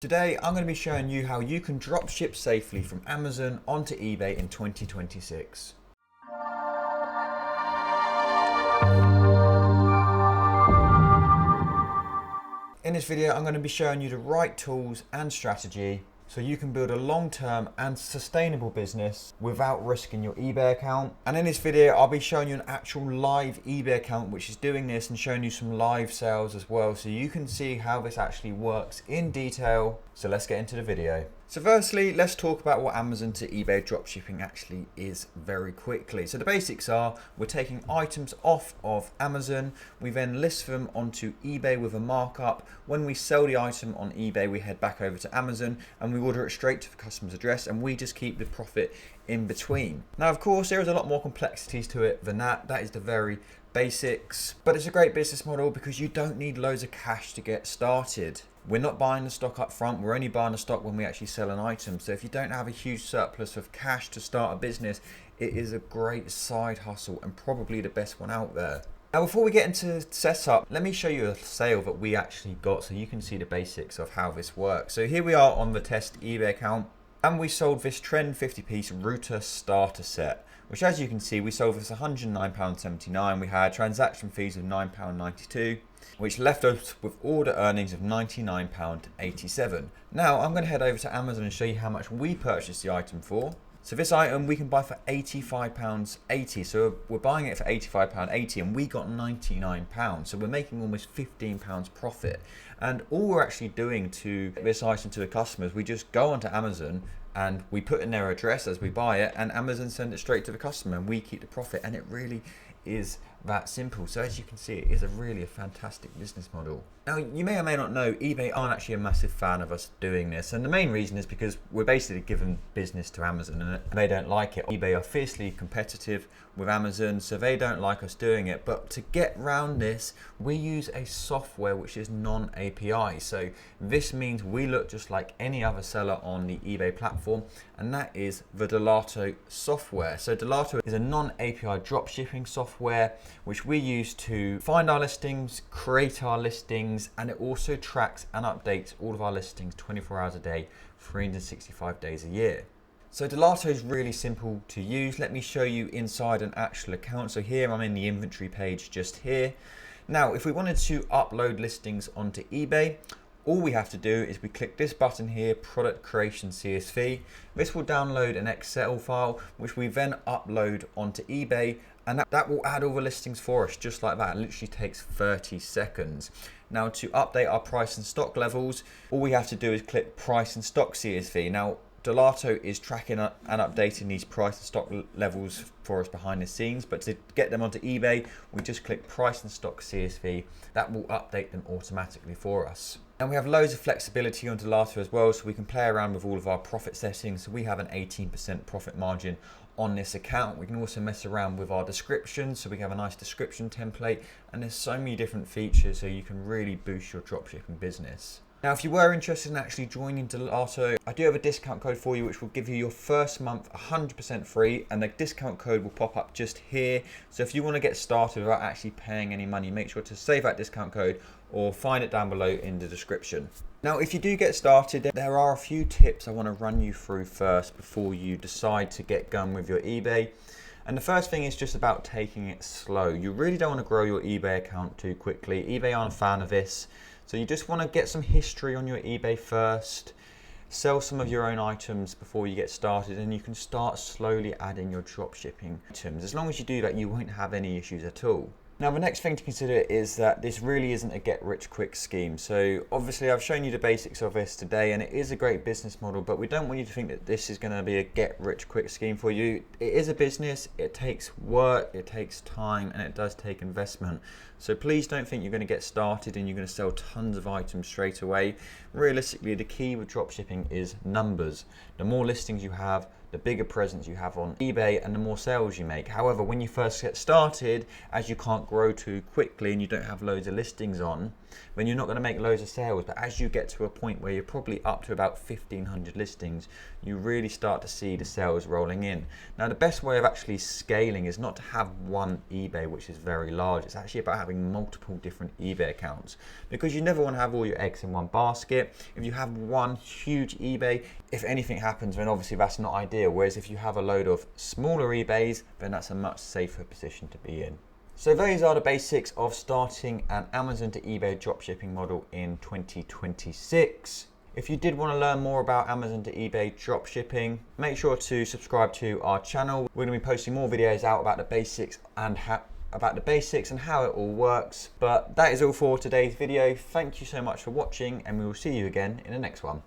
Today I'm going to be showing you how you can drop ship safely from Amazon onto eBay in 2026. In this video I'm going to be showing you the right tools and strategy so you can build a long-term and sustainable business without risking your eBay account. And in this video I'll be showing you an actual live eBay account which is doing this and showing you some live sales as well, so you can see how this actually works in detail. So let's get into the video. So firstly, let's talk about what Amazon to eBay dropshipping actually is very quickly. So the basics are, we're taking items off of Amazon, we then list them onto eBay with a markup. When we sell the item on eBay, we head back over to Amazon and we order it straight to the customer's address, and we just keep the profit in between. Now, of course, there is a lot more complexities to it than that. That is the very basics, but it's a great business model because you don't need loads of cash to get started. We're not buying the stock up front, we're only buying the stock when we actually sell an item. So if you don't have a huge surplus of cash to start a business, it is a great side hustle and probably the best one out there. Now, before we get into setup, let me show you a sale that we actually got so you can see the basics of how this works. So here we are on the test eBay account, and we sold this Trend 50-piece router starter set, which, as you can see, we sold this £109.79. We had transaction fees of £9.92, which left us with order earnings of £99.87. Now I'm going to head over to Amazon and show you how much we purchased the item for. So this item we can buy for £85.80. So we're buying it for £85.80 and we got £99. So we're making almost £15 profit. And all we're actually doing to this item to the customers, we just go onto Amazon and we put in their address as we buy it, and Amazon send it straight to the customer and we keep the profit. And it really is that simple. So as you can see, it is a fantastic business model. Now, you may or may not know, eBay aren't actually a massive fan of us doing this, and the main reason is because we're basically giving business to Amazon and they don't like it. eBay are fiercely competitive with Amazon, so they don't like us doing it. But to get around this, we use a software which is non-API. So this means we look just like any other seller on the eBay platform, and that is the Dilato software. So Dilato is a non-API dropshipping software which we use to find our listings, create our listings, and it also tracks and updates all of our listings 24 hours a day, 365 days a year. So Dilato is really simple to use. Let me show you inside an actual account. So here I'm in the inventory page just here. Now, if we wanted to upload listings onto eBay, all we have to do is we click this button here, Product Creation CSV. This will download an Excel file, which we then upload onto eBay, and that will add all the listings for us just like that. It literally takes 30 seconds. Now, to update our price and stock levels, all we have to do is click Price and Stock CSV. Now, Dilato is tracking and updating these price and stock levels for us behind the scenes, but to get them onto eBay, we just click Price and Stock CSV. That will update them automatically for us. And we have loads of flexibility on Dilato as well, so we can play around with all of our profit settings. So we have an 18% profit margin on this account. We can also mess around with our description, so we have a nice description template, and there's so many different features so you can really boost your dropshipping business. Now, if you were interested in actually joining Dilato, I do have a discount code for you which will give you your first month 100% free, and the discount code will pop up just here. So if you want to get started without actually paying any money, make sure to save that discount code or find it down below in the description. Now, if you do get started, there are a few tips I want to run you through first before you decide to get going with your eBay. And the first thing is just about taking it slow. You really don't want to grow your eBay account too quickly. eBay aren't a fan of this. So you just want to get some history on your eBay first, sell some of your own items before you get started, and you can start slowly adding your dropshipping items. As long as you do that, you won't have any issues at all. Now, the next thing to consider is that this really isn't a get-rich-quick scheme. So obviously I've shown you the basics of this today, and it is a great business model, but we don't want you to think that this is going to be a get-rich-quick scheme for you. It is a business, it takes work, it takes time, and it does take investment. So please don't think you're going to get started and you're going to sell tons of items straight away. Realistically, the key with dropshipping is numbers. The more listings you have, the bigger presence you have on eBay and the more sales you make. However, when you first get started, as you can't grow too quickly and you don't have loads of listings on, then you're not going to make loads of sales. But as you get to a point where you're probably up to about 1,500 listings, you really start to see the sales rolling in. Now, the best way of actually scaling is not to have one eBay, which is very large. It's actually about having multiple different eBay accounts, because you never want to have all your eggs in one basket. If you have one huge eBay, if anything happens, then obviously that's not ideal. Whereas if you have a load of smaller eBays, then that's a much safer position to be in. So those are the basics of starting an Amazon to eBay dropshipping model in 2026. If you did want to learn more about Amazon to eBay dropshipping, make sure to subscribe to our channel. We're going to be posting more videos out about the basics and how it all works. But that is all for today's video. Thank you so much for watching, and we will see you again in the next one.